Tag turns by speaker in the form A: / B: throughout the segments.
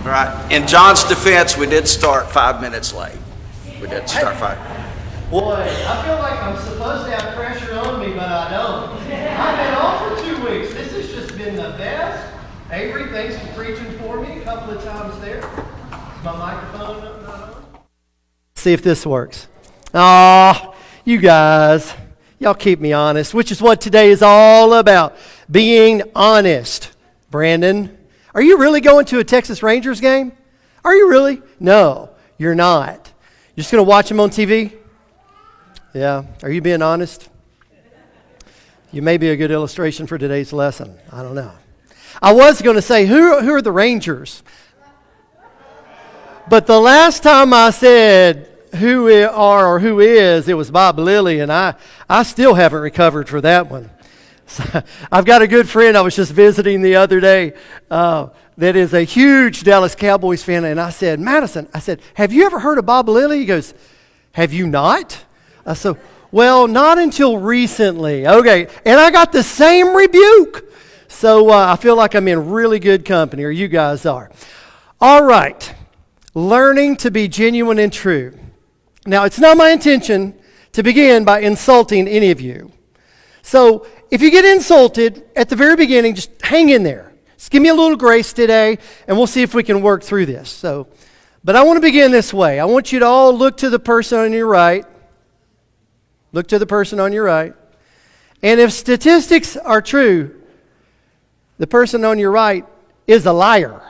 A: All right. In John's defense, we did start 5 minutes late. We did start 5.
B: Boy, I feel like I'm supposed to have pressure on me, but I don't. I've been off for 2 weeks. This has just been the best. Avery, thanks for preaching for me a couple of times there. Is my microphone not on? See if this works. Aw, you guys, y'all keep me honest, which is what today is all about. Being honest. Brandon, are you really going to a Texas Rangers game? Are you really? No, you're not. You're just going to watch them on TV? Yeah. Are you being honest? You may be a good illustration for today's lesson. I don't know. I was going to say, who are the Rangers? But the last time I said who are or who is, it was Bob Lilly, and I still haven't recovered for that one. So, I've got a good friend I was just visiting the other day that is a huge Dallas Cowboys fan, and I said, Madison, I said, have you ever heard of Bob Lilly? He goes, have you not? I said, well, not until recently. Okay, and I got the same rebuke. So I feel like I'm in really good company, or you guys are. All right, learning to be genuine and true. Now, it's not my intention to begin by insulting any of you. So if you get insulted at the very beginning, just hang in there. Just give me a little grace today, and we'll see if we can work through this. But I want to begin this way. I want you to all look to the person on your right. Look to the person on your right. And if statistics are true, the person on your right is a liar.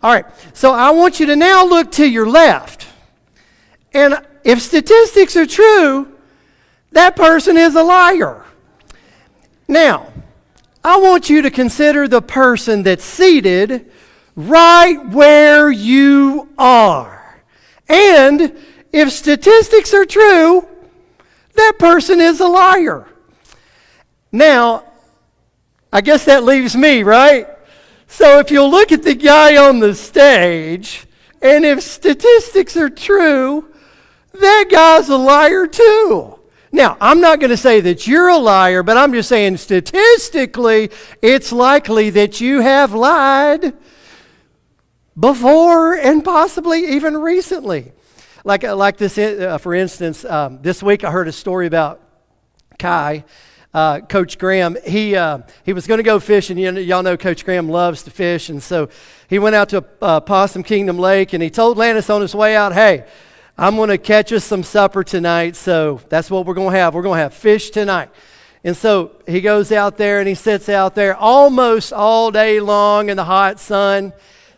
B: All right, so I want you to now look to your left. And if statistics are true, that person is a liar. Now, I want you to consider the person that's seated right where you are. And if statistics are true, that person is a liar. Now, I guess that leaves me, right? So if you'll look at the guy on the stage, and if statistics are true, that guy's a liar too. Now, I'm not going to say that you're a liar, but I'm just saying statistically, it's likely that you have lied before and possibly even recently. Like this, for instance, this week I heard a story about Kai, Coach Graham. He was going to go fishing. Y'all know Coach Graham loves to fish, and so he went out to Possum Kingdom Lake, and he told Lannis on his way out, hey, I'm going to catch us some supper tonight, so that's what we're going to have. We're going to have fish tonight. And so he goes out there, and he sits out there almost all day long in the hot sun,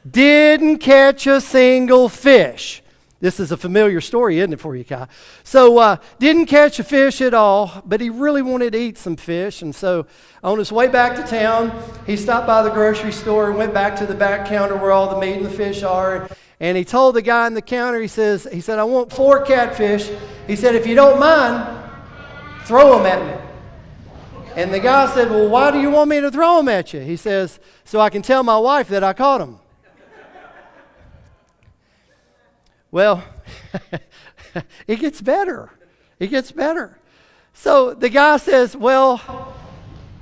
B: didn't catch a single fish. This is a familiar story, isn't it, for you, Kai? So didn't catch a fish at all, but he really wanted to eat some fish. And so on his way back to town, he stopped by the grocery store and went back to the back counter where all the meat and the fish are. And he told the guy in the counter, he said, I want 4 catfish. He said, if you don't mind, throw them at me. And the guy said, well, why do you want me to throw them at you? He says, so I can tell my wife that I caught them. Well, it gets better. It gets better. So the guy says, well,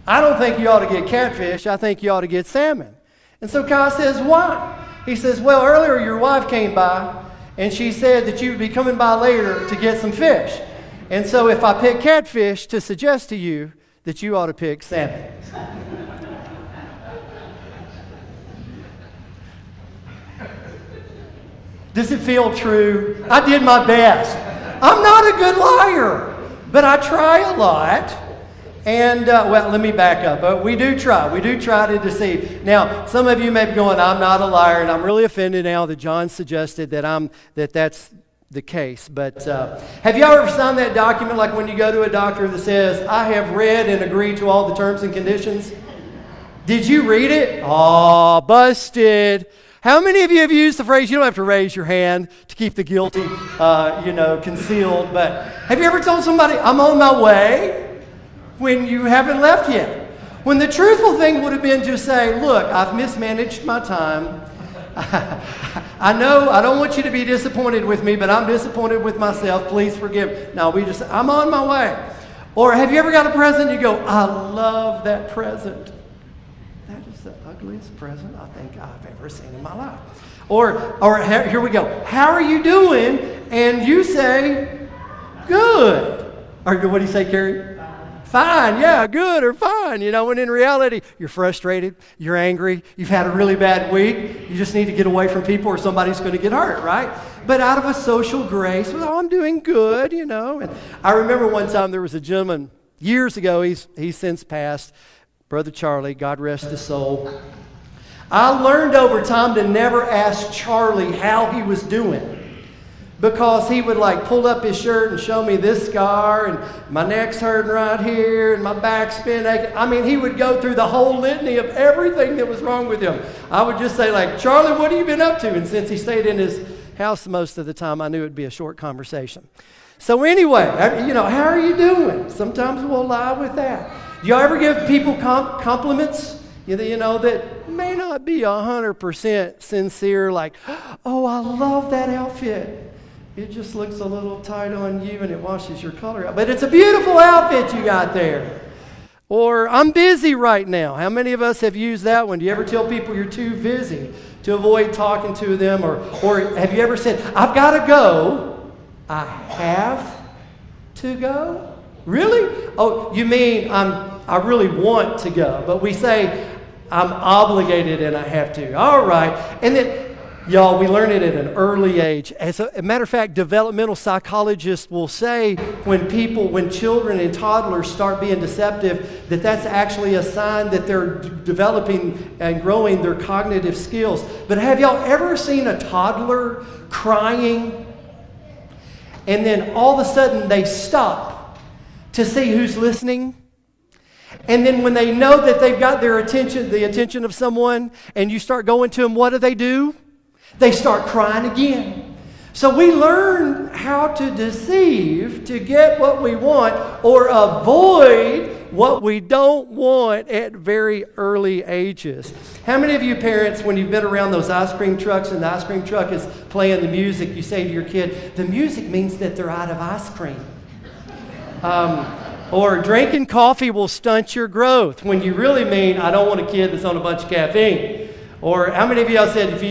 B: I don't think you ought to get catfish. I think you ought to get salmon. And so Kai says, why? He says, well, earlier your wife came by, and she said that you would be coming by later to get some fish. And so if I pick catfish to suggest to you that you ought to pick salmon. Does it feel true? I did my best. I'm not a good liar, but I try a lot. And, well, let me back up. We do try. We do try to deceive. Now, some of you may be going, I'm not a liar, and I'm really offended now that John suggested that that's the case. But have you ever signed that document, like when you go to a doctor that says, I have read and agreed to all the terms and conditions? Did you read it? Oh, busted. How many of you have used the phrase, you don't have to raise your hand to keep the guilty, concealed, but have you ever told somebody, I'm on my way, when you haven't left yet? When the truthful thing would have been to say, look, I've mismanaged my time. I know I don't want you to be disappointed with me, but I'm disappointed with myself. Please forgive. No, I'm on my way. Or have you ever got a present and you go, I love that present. That is the ugliest present I think I've ever seen in my life. Or here we go. How are you doing? And you say, good. Or what do you say, Carrie? Fine, yeah, good or fine. When in reality, you're frustrated, you're angry, you've had a really bad week, you just need to get away from people or somebody's going to get hurt, right? But out of a social grace, well, I'm doing good, And I remember one time there was a gentleman, years ago, he's since passed, Brother Charlie, God rest his soul. I learned over time to never ask Charlie how he was doing. Because he would pull up his shirt and show me this scar, and my neck's hurting right here, and my back's been aching. I mean, he would go through the whole litany of everything that was wrong with him. I would just say, Charlie, what have you been up to? And since he stayed in his house most of the time, I knew it'd be a short conversation. So anyway, how are you doing? Sometimes we'll lie with that. Do y'all ever give people compliments, that may not be 100% sincere, oh, I love that outfit. It just looks a little tight on you and it washes your color out. But it's a beautiful outfit you got there. Or, I'm busy right now. How many of us have used that one? Do you ever tell people you're too busy to avoid talking to them? Or have you ever said, I've got to go. I have to go? Really? Oh, you mean I really want to go. But we say, I'm obligated and I have to. All right. And then, y'all, we learn it at an early age. As a matter of fact, developmental psychologists will say when children and toddlers start being deceptive, that's actually a sign that they're developing and growing their cognitive skills. But have y'all ever seen a toddler crying and then all of a sudden they stop to see who's listening? And then when they know that they've got their attention, the attention of someone, and you start going to them, what do? They start crying again. So we learn how to deceive to get what we want or avoid what we don't want at very early ages. How many of you parents, when you've been around those ice cream trucks and the ice cream truck is playing the music, you say to your kid, the music means that they're out of ice cream? Or drinking coffee will stunt your growth, when you really mean, I don't want a kid that's on a bunch of caffeine. Or how many of y'all said if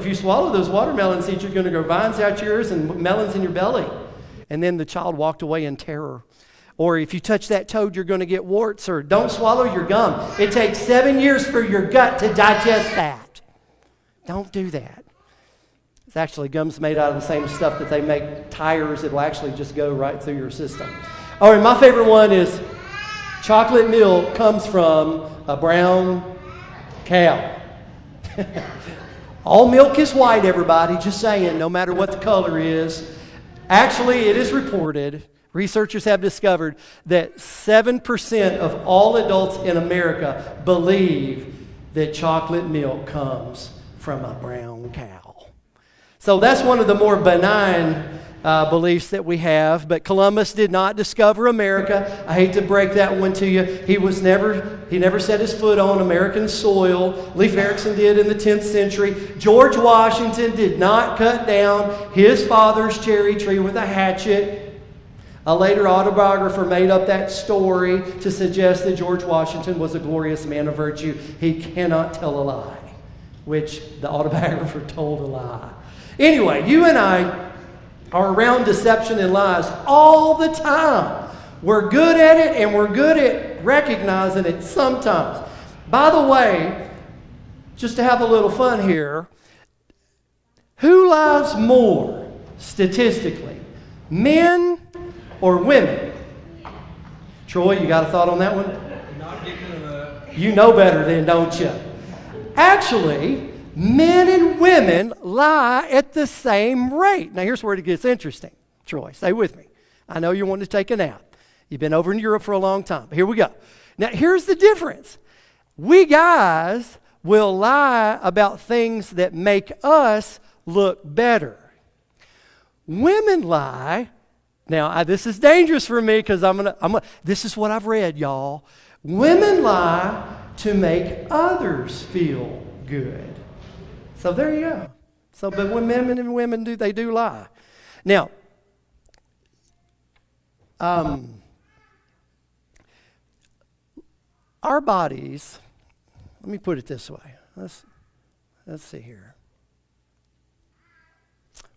B: you swallow those watermelon seeds, you're going to grow vines out yours and melons in your belly? And then the child walked away in terror. Or if you touch that toad, you're going to get warts. Or don't swallow your gum. It takes 7 years for your gut to digest that. Don't do that. It's actually gum's made out of the same stuff that they make tires that will actually just go right through your system. All right, my favorite one is chocolate milk comes from a brown cow. All milk is white, everybody, just saying, no matter what the color is. Actually, it is reported, researchers have discovered that 7% of all adults in America believe that chocolate milk comes from a brown cow. So that's one of the more benign beliefs that we have. But Columbus did not discover America. I hate to break that one to you. He never set his foot on American soil. Leif Erikson did in the 10th century. George Washington did not cut down his father's cherry tree with a hatchet. A later autobiographer made up that story to suggest that George Washington was a glorious man of virtue. He cannot tell a lie, which the autobiographer told a lie. Anyway, you and I are around deception and lies all the time. We're good at it, and we're good at recognizing it sometimes. By the way, just to have a little fun here, who lies more statistically, men or women? Troy, you got a thought on that one?
C: Not giving it up.
B: You know better then, don't you? Actually, men and women lie at the same rate. Now, here's where it gets interesting. Troy, stay with me. I know you want to take a nap. You've been over in Europe for a long time. Here we go. Now, here's the difference. We guys will lie about things that make us look better. Women lie. Now, this is dangerous for me because this is what I've read, y'all. Women lie to make others feel good. So there you go. But when men and women do lie. Now, our bodies, let me put it this way. Let's see here.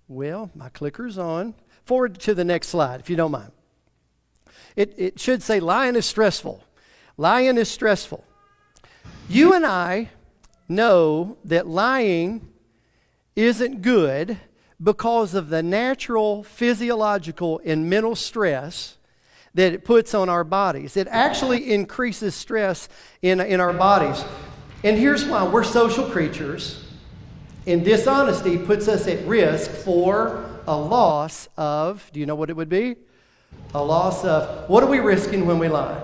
B: Well, my clicker's on. Forward to the next slide, if you don't mind. It should say lying is stressful. Lying is stressful. You and I know that lying isn't good because of the natural physiological and mental stress that it puts on our bodies. It actually increases stress in our bodies. And here's why. We're social creatures, and dishonesty puts us at risk for a loss of, do you know what it would be? A loss of, what are we risking when we lie?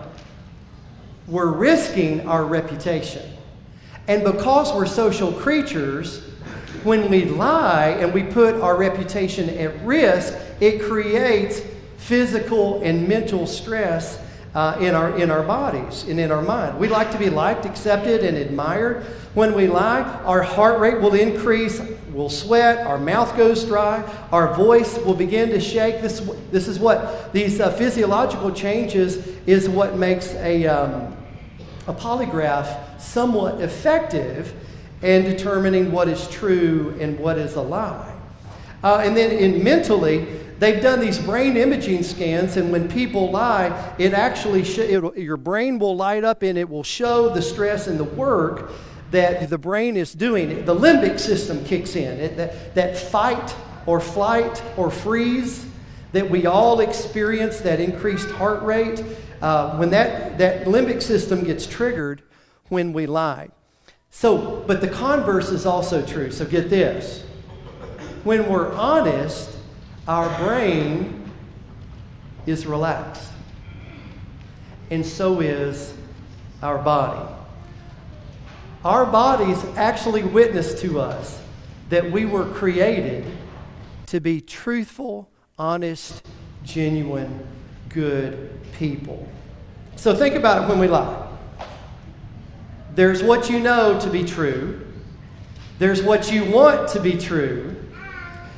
B: We're risking our reputation. And because we're social creatures, when we lie and we put our reputation at risk, it creates physical and mental stress in our bodies and in our mind. We like to be liked, accepted, and admired. When we lie, our heart rate will increase, we'll sweat, our mouth goes dry, our voice will begin to shake. This is what these physiological changes is what makes a polygraph somewhat effective in determining what is true and what is a lie. And then mentally, they've done these brain imaging scans, and when people lie, it actually your brain will light up and it will show the stress and the work that the brain is doing. The limbic system kicks in. That fight or flight or freeze that we all experience, that increased heart rate, when that limbic system gets triggered when we lie. So, but the converse is also true. So get this. When we're honest, our brain is relaxed. And so is our body. Our bodies actually witness to us that we were created to be truthful, honest, genuine, good people. So think about it when we lie. There's what you know to be true. There's what you want to be true.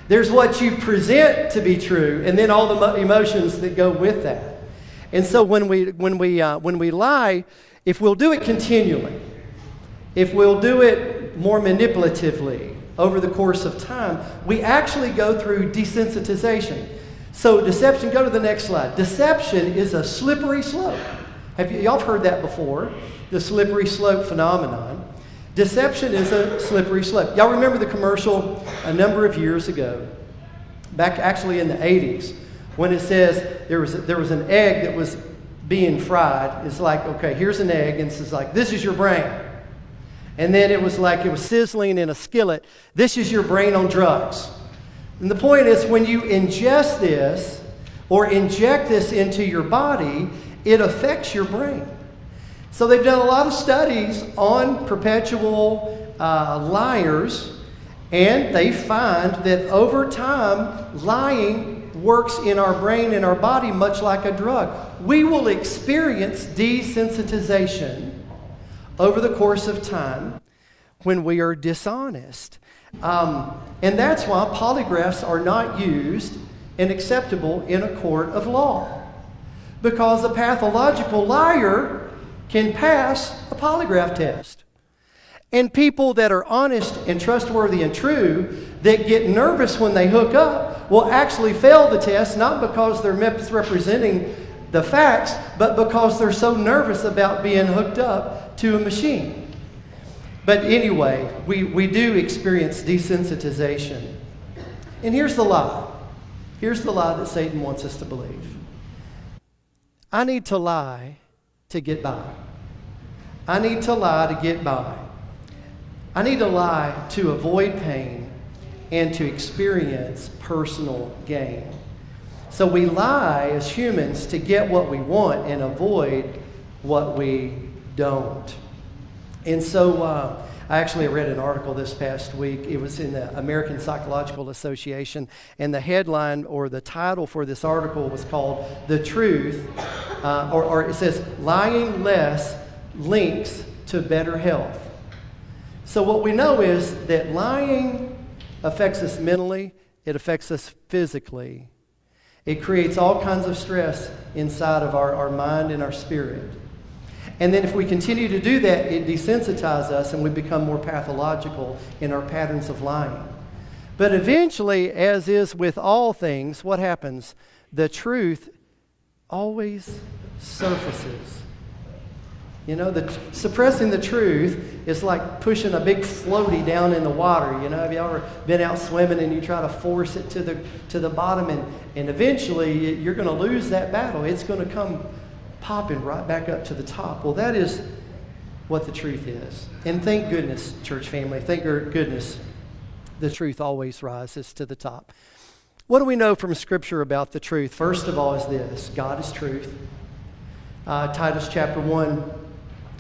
B: There's what you present to be true, and then all the emotions that go with that. And so when we lie, if we'll do it continually, if we'll do it more manipulatively over the course of time, we actually go through desensitization. So deception, go to the next slide. Deception is a slippery slope. Y'all have heard that before, the slippery slope phenomenon. Deception is a slippery slope. Y'all remember the commercial a number of years ago, back actually in the 80s, when it says there was an egg that was being fried. It's like, okay, here's an egg, and it's like, this is your brain. And then it was like it was sizzling in a skillet. This is your brain on drugs. And the point is, when you ingest this or inject this into your body, it affects your brain. So they've done a lot of studies on perpetual liars, and they find that over time, lying works in our brain and our body much like a drug. We will experience desensitization over the course of time when we are dishonest. And that's why polygraphs are not used and acceptable in a court of law. Because a pathological liar can pass a polygraph test. And people that are honest and trustworthy and true, that get nervous when they hook up, will actually fail the test, not because they're misrepresenting the facts, but because they're so nervous about being hooked up to a machine. But anyway, we do experience desensitization. And here's the lie. Here's the lie that Satan wants us to believe. I need to lie to get by. I need to lie to get by. I need to lie to avoid pain and to experience personal gain. So we lie as humans to get what we want and avoid what we don't. And so I actually read an article this past week. It was in the American Psychological Association, and the headline or the title for this article was called "The Truth," or it says, "Lying Less Links to Better Health." So what we know is that lying affects us mentally, it affects us physically. It creates all kinds of stress inside of our mind and our spirit. And then if we continue to do that, it desensitizes us and we become more pathological in our patterns of lying. But eventually, as is with all things, what happens? The truth always surfaces. You know, suppressing the truth is like pushing a big floaty down in the water. You know, have you ever been out swimming and you try to force it to the bottom, and eventually you're going to lose that battle. It's going to come popping right back up to the top. Well, that is what the truth is. And thank goodness, church family, thank goodness, the truth always rises to the top. What do we know from Scripture about the truth? First of all is this: God is truth. Titus chapter 1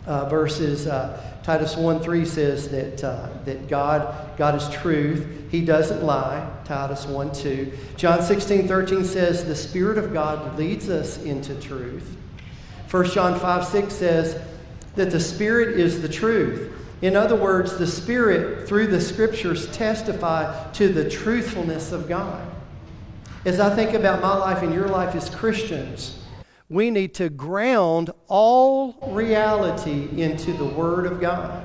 B: Titus 1:3 says that God is truth. He doesn't lie. Titus 1:2. John 16:13 says the Spirit of God leads us into truth. 1 John 5:6 says that the Spirit is the truth. In other words, the Spirit, through the Scriptures, testify to the truthfulness of God. As I think about my life and your life as Christians, we need to ground all reality into the Word of God,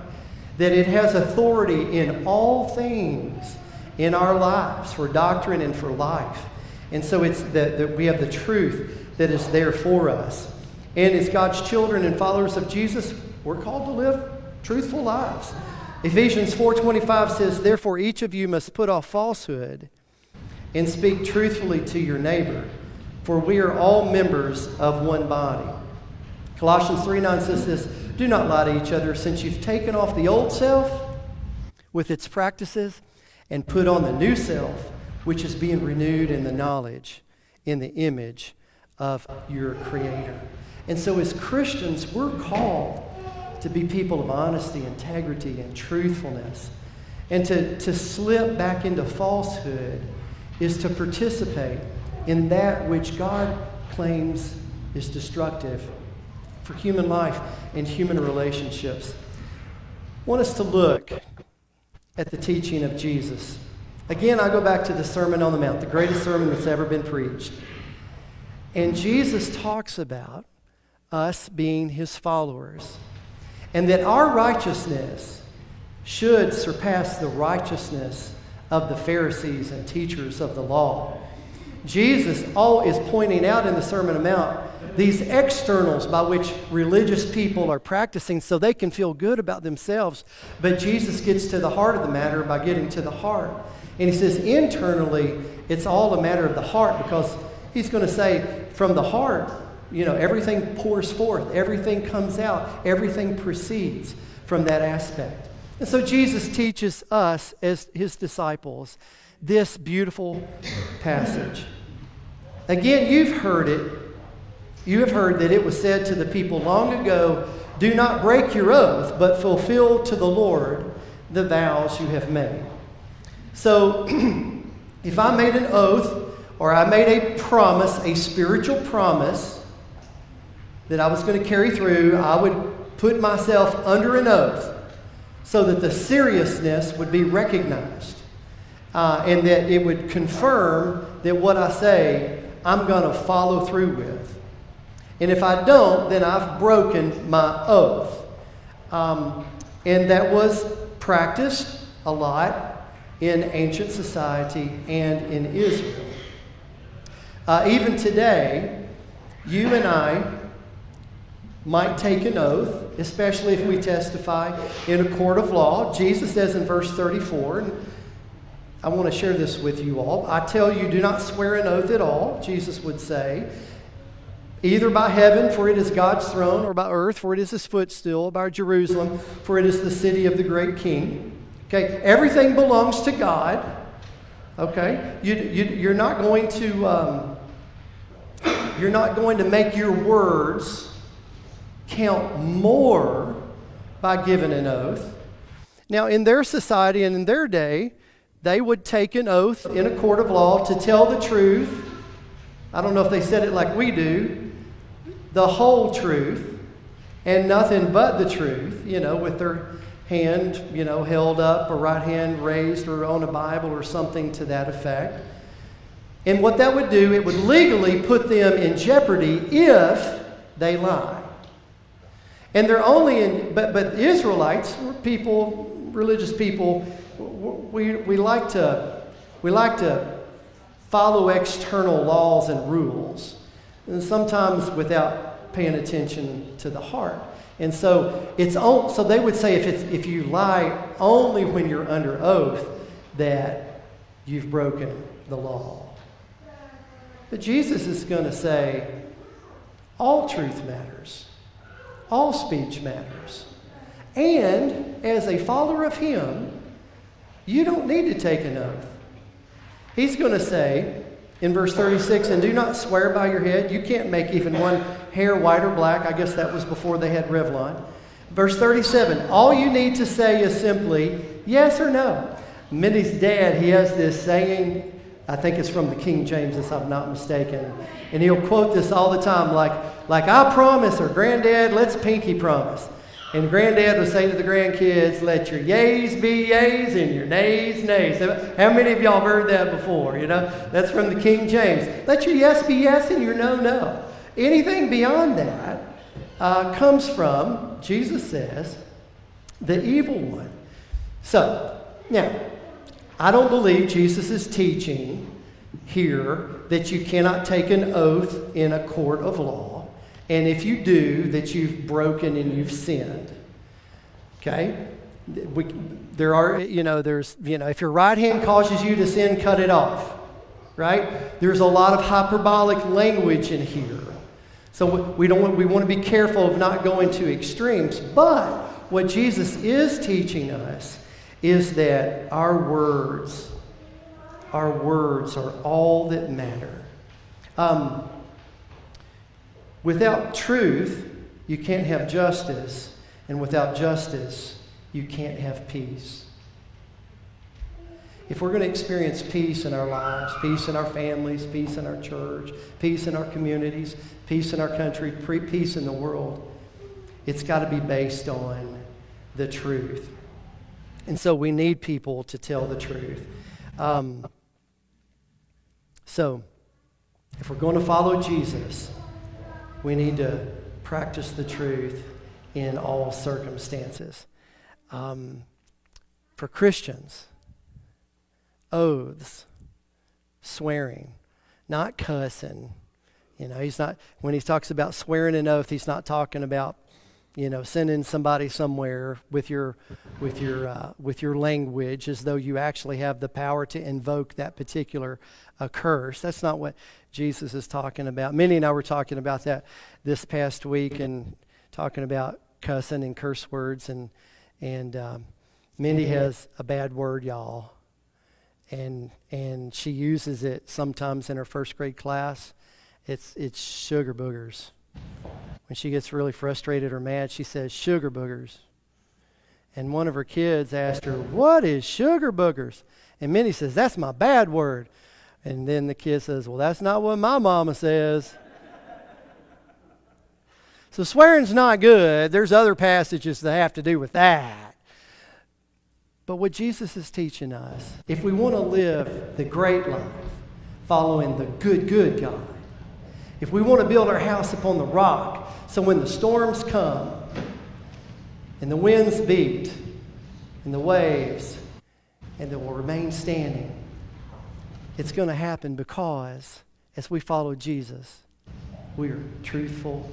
B: that it has authority in all things in our lives for doctrine and for life. And so it's that we have the truth that is there for us. And as God's children and followers of Jesus, we're called to live truthful lives. Ephesians 4:25 says, "Therefore each of you must put off falsehood and speak truthfully to your neighbor, for we are all members of one body." Colossians 3:9 says this, "Do not lie to each other, since you've taken off the old self with its practices and put on the new self, which is being renewed in the knowledge, in the image of your Creator." And so as Christians, we're called to be people of honesty, integrity, and truthfulness. And to slip back into falsehood is to participate in that which God claims is destructive for human life and human relationships. I want us to look at the teaching of Jesus. Again, I go back to the Sermon on the Mount, the greatest sermon that's ever been preached. And Jesus talks about us being his followers, and that our righteousness should surpass the righteousness of the Pharisees and teachers of the law. Jesus is pointing out in the Sermon on the Mount these externals by which religious people are practicing so they can feel good about themselves. But Jesus gets to the heart of the matter by getting to the heart. And he says internally, it's all a matter of the heart, because he's going to say from the heart, you know, everything pours forth, everything comes out, everything proceeds from that aspect. And so Jesus teaches us as his disciples this beautiful passage. Again, you've heard it. You have heard that it was said to the people long ago, "Do not break your oath, but fulfill to the Lord the vows you have made." So if I made an oath or I made a promise, a spiritual promise that I was going to carry through, I would put myself under an oath so that the seriousness would be recognized and that it would confirm that what I say I'm going to follow through with. And if I don't, then I've broken my oath. And that was practiced a lot in ancient society and in Israel. Even today, you and I might take an oath, especially if we testify in a court of law. Jesus says in verse 34, and I want to share this with you all. "I tell you, do not swear an oath at all," Jesus would say, "either by heaven, for it is God's throne, or by earth, for it is his footstool, by Jerusalem, for it is the city of the great king." Okay, everything belongs to God. Okay, you're not going to make your words count more by giving an oath. Now, in their society and in their day, they would take an oath in a court of law to tell the truth. I don't know if they said it like we do, the whole truth, and nothing but the truth, you know, with their hand, you know, held up, or right hand raised, or on a Bible, or something to that effect. And what that would do, it would legally put them in jeopardy if they lie. And they're only in, but Israelites, people, religious people, we like to follow external laws and rules, and sometimes without paying attention to the heart. And so so they would say if you lie only when you're under oath, that you've broken the law. But Jesus is going to say all truth matters. All speech matters. And as a follower of Him, you don't need to take an oath. He's going to say in verse 36, and do not swear by your head. You can't make even one hair white or black. I guess that was before they had Revlon. Verse 37, all you need to say is simply yes or no. Mindy's dad, he has this saying, I think it's from the King James, if I'm not mistaken. And he'll quote this all the time, like I promise, or Granddad, let's pinky promise. And Granddad would say to the grandkids, let your yays be yays and your nays nays. How many of y'all have heard that before? You know, that's from the King James. Let your yes be yes and your no no. Anything beyond that comes from, Jesus says, the evil one. So, now, I don't believe Jesus is teaching here that you cannot take an oath in a court of law. And if you do, that you've broken and you've sinned. Okay? If your right hand causes you to sin, cut it off. Right? There's a lot of hyperbolic language in here. So we want to be careful of not going to extremes. But what Jesus is teaching us is that our words are all that matter. Without truth, you can't have justice, and without justice, you can't have peace. If we're going to experience peace in our lives, peace in our families, peace in our church, peace in our communities, peace in our country, peace in the world, it's got to be based on the truth. And so we need people to tell the truth. So if we're going to follow Jesus, we need to practice the truth in all circumstances. For Christians, oaths, swearing, not cussing. You know, when he talks about swearing an oath, he's not talking about, sending somebody somewhere with your language as though you actually have the power to invoke that particular curse. That's not what Jesus is talking about. Minnie and I were talking about that this past week and talking about cussing and curse words. And Mindy has a bad word, y'all. And she uses it sometimes in her first grade class. It's sugar boogers. When she gets really frustrated or mad, she says sugar boogers. And one of her kids asked her, what is sugar boogers? And Minnie says, that's my bad word. And then the kid says, well, that's not what my mama says. So swearing's not good. There's other passages that have to do with that. But what Jesus is teaching us, if we want to live the great life, following the good God, if we want to build our house upon the rock, so when the storms come, and the winds beat, and the waves, and it will remain standing, it's going to happen because, as we follow Jesus, we are truthful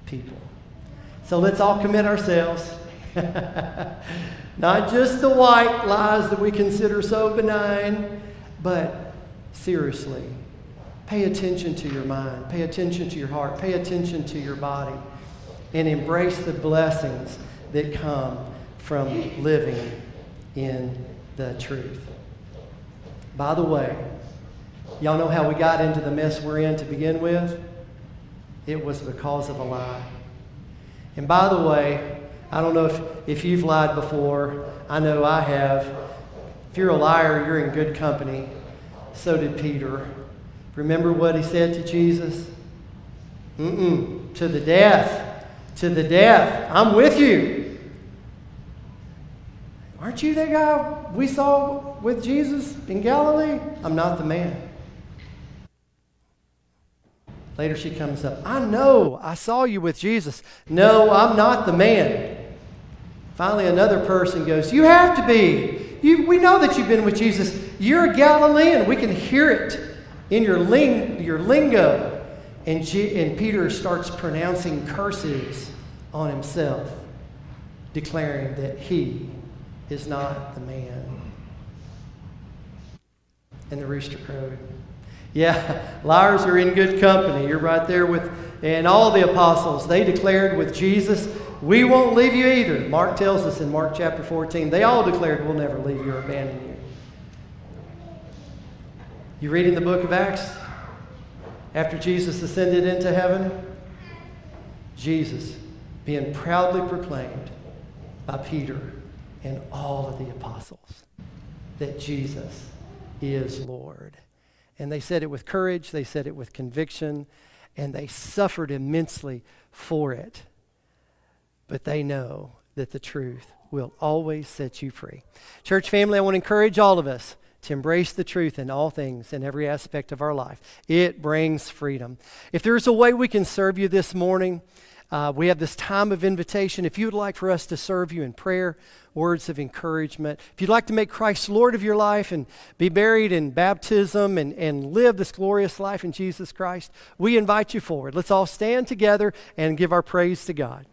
B: people. So let's all commit ourselves. Not just the white lies that we consider so benign, but seriously, pay attention to your mind, pay attention to your heart, pay attention to your body, and embrace the blessings that come from living in the truth. By the way, y'all know how we got into the mess we're in to begin with? It was because of a lie. And by the way, I don't know if you've lied before. I know I have. If you're a liar, you're in good company. So did Peter. Remember what he said to Jesus? To the death. To the death. I'm with you. Aren't you that guy we saw with Jesus in Galilee? I'm not the man. Later she comes up, I know, I saw you with Jesus. No, I'm not the man. Finally, another person goes, you have to be. We know that you've been with Jesus. You're a Galilean. We can hear it in your lingo. And Peter starts pronouncing curses on himself, declaring that he is not the man. And the rooster crowed. Yeah, liars are in good company. You're right there with, and all the apostles, they declared with Jesus, we won't leave you either. Mark tells us in Mark chapter 14, they all declared, we'll never leave you or abandon you. You read in the book of Acts, after Jesus ascended into heaven, Jesus being proudly proclaimed by Peter and all of the apostles that Jesus is Lord. And they said it with courage, they said it with conviction, and they suffered immensely for it. But they know that the truth will always set you free. Church family, I want to encourage all of us to embrace the truth in all things, in every aspect of our life. It brings freedom. If there's a way we can serve you this morning, we have this time of invitation. If you would like for us to serve you in prayer, words of encouragement, if you'd like to make Christ Lord of your life and be buried in baptism and live this glorious life in Jesus Christ, we invite you forward. Let's all stand together and give our praise to God.